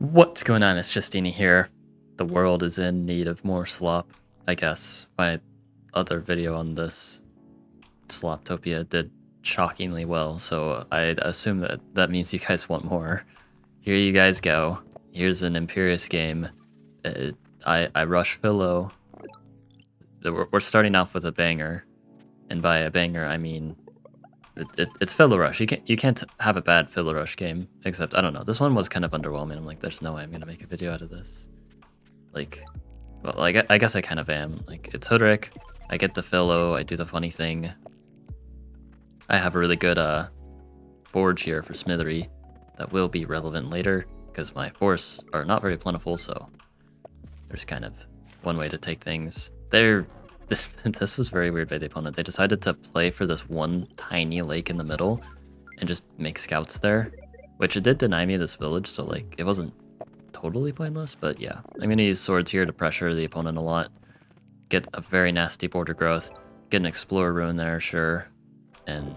What's going on? It's Justeeni here. The world is in need of more slop, I guess. My other video on this Sloptopia did shockingly well, so I assume that that means you guys want more. Here you guys go. Here's an Imperius game. I rush Philo. We're starting off with a banger, and by a banger I mean it's Philo Rush. You can't have a bad Philo Rush game, except I don't know. This one was kind of underwhelming. I'm like, there's no way I'm gonna make a video out of this. Like, well, I guess I kind of am. Like, it's Hoodrick. I get the Philo. I do the funny thing. I have a really good forge here for Smithery that will be relevant later because my forests are not very plentiful. So there's kind of one way to take things. This was very weird by the opponent. They decided to play for this one tiny lake in the middle and just make scouts there, which it did deny me this village, so like it wasn't totally pointless, but yeah. I'm going to use swords here to pressure the opponent a lot, get a very nasty border growth, get an explorer rune there, sure, and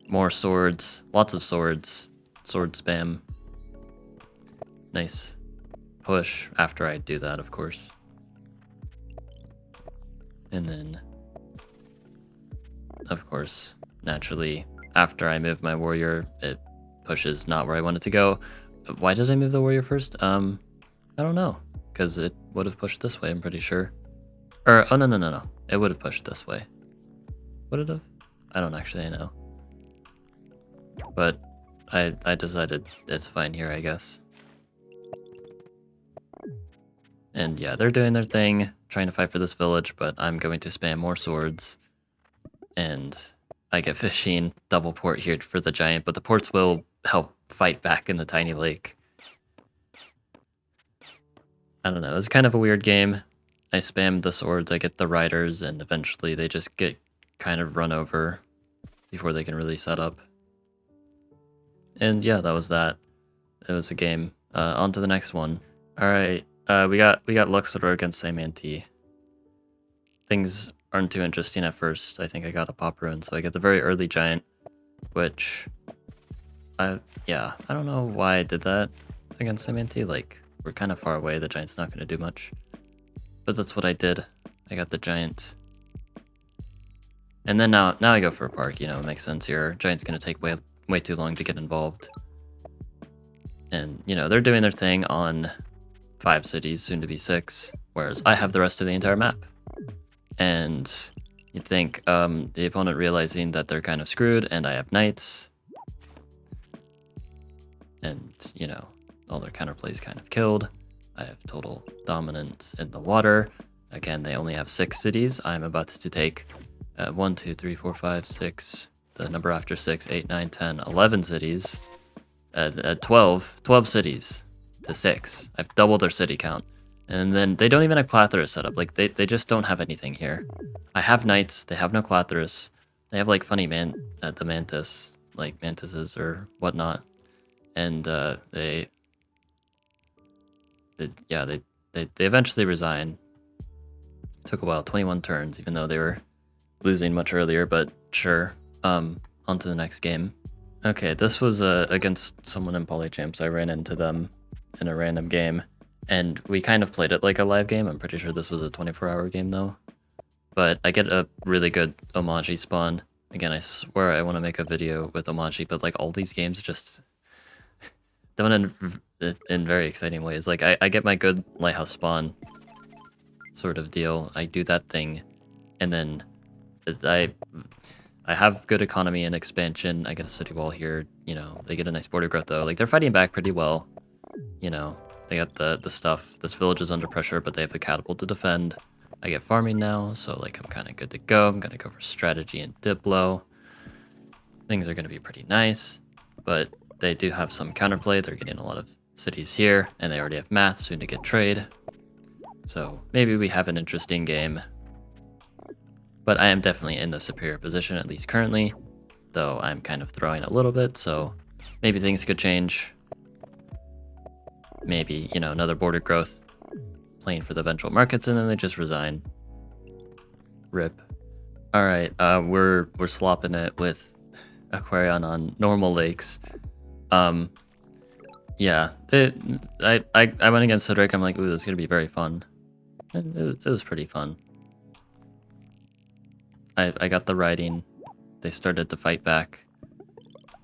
more swords, lots of swords, sword spam. Nice push after I do that, of course. And then, of course, naturally, after I move my warrior, it pushes not where I want it to go. Why did I move the warrior first? I don't know, because it would have pushed this way, I'm pretty sure. Or, oh, no. It would have pushed this way. Would it have? I don't actually know. But I decided it's fine here, I guess. And yeah, they're doing their thing, trying to fight for this village, but I'm going to spam more swords. And I get fishing, double port here for the giant, but the ports will help fight back in the tiny lake. I don't know, it's kind of a weird game. I spam the swords, I get the riders, and eventually they just get kind of run over before they can really set up. And yeah, that was that. It was a game. On to the next one. Alright. We got Luxador against Samanti. Things aren't too interesting at first. I think I got a pop rune, so I get the very early giant, which I don't know why I did that against Samanti. Like, we're kind of far away, the giant's not gonna do much. But that's what I did. I got the giant. And then now I go for a park, you know, it makes sense here. Giant's gonna take way too long to get involved. And, you know, they're doing their thing on 5 cities, soon to be 6, whereas I have the rest of the entire map. And you'd think the opponent realizing that they're kind of screwed, and I have knights, and, you know, all their counterplays kind of killed. I have total dominance in the water. Again, they only have 6 cities. I'm about to take 1, 2, 3, 4, 5, 6, the number after 6, 8, 9, 10, 11 cities, 12 cities to 6. I've doubled their city count. And then they don't even have Clatherus set up. Like, they just don't have anything here. I have knights. They have no Clatherus. They have, like, funny the mantis, like, mantises or whatnot. And they eventually resign. Took a while, 21 turns, even though they were losing much earlier, but sure. On to the next game. Okay, this was against someone in Polychamps. I ran into them in a random game, and we kind of played it like a live game. I'm pretty sure this was a 24-hour game, though. But I get a really good Omaji spawn. Again, I swear I want to make a video with Omaji, but like all these games just don't end in very exciting ways. Like, I get my good lighthouse spawn sort of deal. I do that thing, and then I have good economy and expansion. I get a city wall here. You know, they get a nice border growth, though. Like, they're fighting back pretty well. You know, they got the stuff. This village is under pressure, but they have the catapult to defend. I get farming now, so like I'm kind of good to go. I'm gonna go for strategy and Diplo. Things are gonna be pretty nice, but they do have some counterplay. They're getting a lot of cities here, and they already have math, soon to get trade. So maybe we have an interesting game. But I am definitely in the superior position, at least currently, though I'm kind of throwing a little bit, so maybe things could change. Maybe, you know, another border growth, playing for the eventual markets, and then they just resign. RIP. All right, we're slopping it with Aquarion on normal lakes. Yeah, I went against Cedric. I'm like, ooh, this is gonna be very fun. And it was pretty fun. I got the writing. They started to fight back.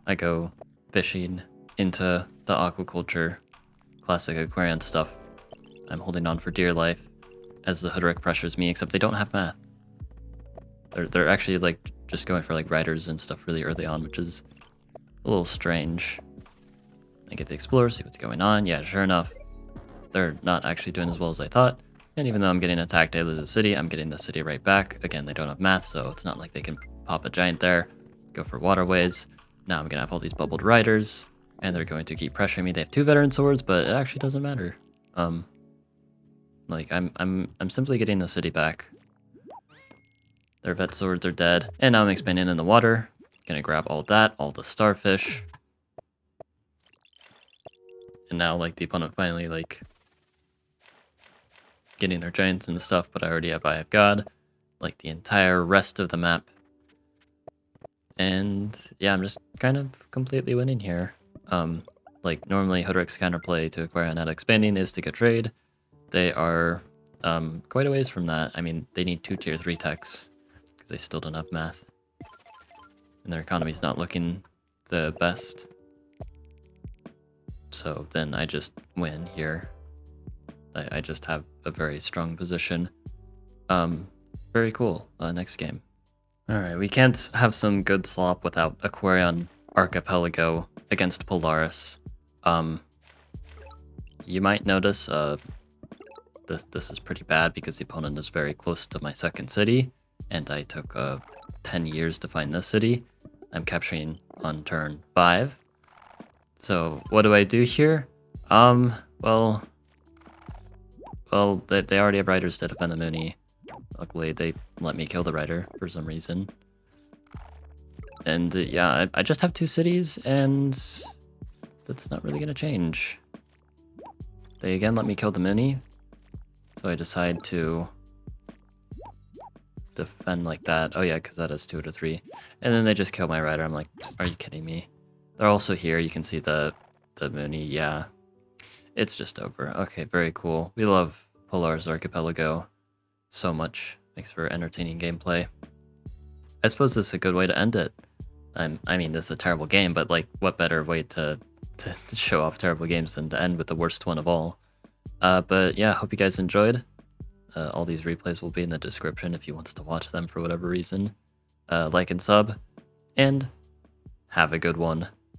I go fishing into the aquaculture, classic Aquarian stuff. I'm holding on for dear life as the Hoodrick pressures me, except they don't have math. They're actually like just going for like riders and stuff really early on, which is a little strange. I get the Explorer, see what's going on. Yeah, sure enough, they're not actually doing as well as I thought. And even though I'm getting attacked, I lose a city, I'm getting the city right back. Again, they don't have math, so it's not like they can pop a giant there, go for waterways. Now I'm gonna have all these bubbled riders, and they're going to keep pressuring me. They have 2 veteran swords, but it actually doesn't matter. Like I'm simply getting the city back. Their vet swords are dead, and now I'm expanding in the water. Gonna grab all that, all the starfish. And now like the opponent finally like getting their giants and stuff, but I already have Eye of God, like the entire rest of the map. And yeah, I'm just kind of completely winning here. Like normally Hoodrick's counterplay to acquire net expanding is to get trade. They are quite a ways from that. I mean, they need 2 tier 3 techs because they still don't have math. And their economy's not looking the best. So then I just win here. I just have a very strong position. Very cool. Next game. Alright, we can't have some good slop without Aquarion Archipelago against Polaris. You might notice this is pretty bad because the opponent is very close to my second city, and I took 10 years to find this city. I'm capturing on turn 5. So what do I do here? Well, they already have riders to defend the Mooney. Luckily, they let me kill the rider for some reason. And yeah, I just have 2 cities, and that's not really going to change. They again let me kill the Mooney, so I decide to defend like that. Oh yeah, because that is 2 out of 3. And then they just kill my rider. I'm like, are you kidding me? They're also here. You can see the Mooney. Yeah, it's just over. Okay, very cool. We love Polaris Archipelago so much. Makes for entertaining gameplay. I suppose this is a good way to end it. I mean, this is a terrible game, but like, what better way to show off terrible games than to end with the worst one of all? But yeah, hope you guys enjoyed. All these replays will be in the description if you want to watch them for whatever reason. Like and sub, and have a good one.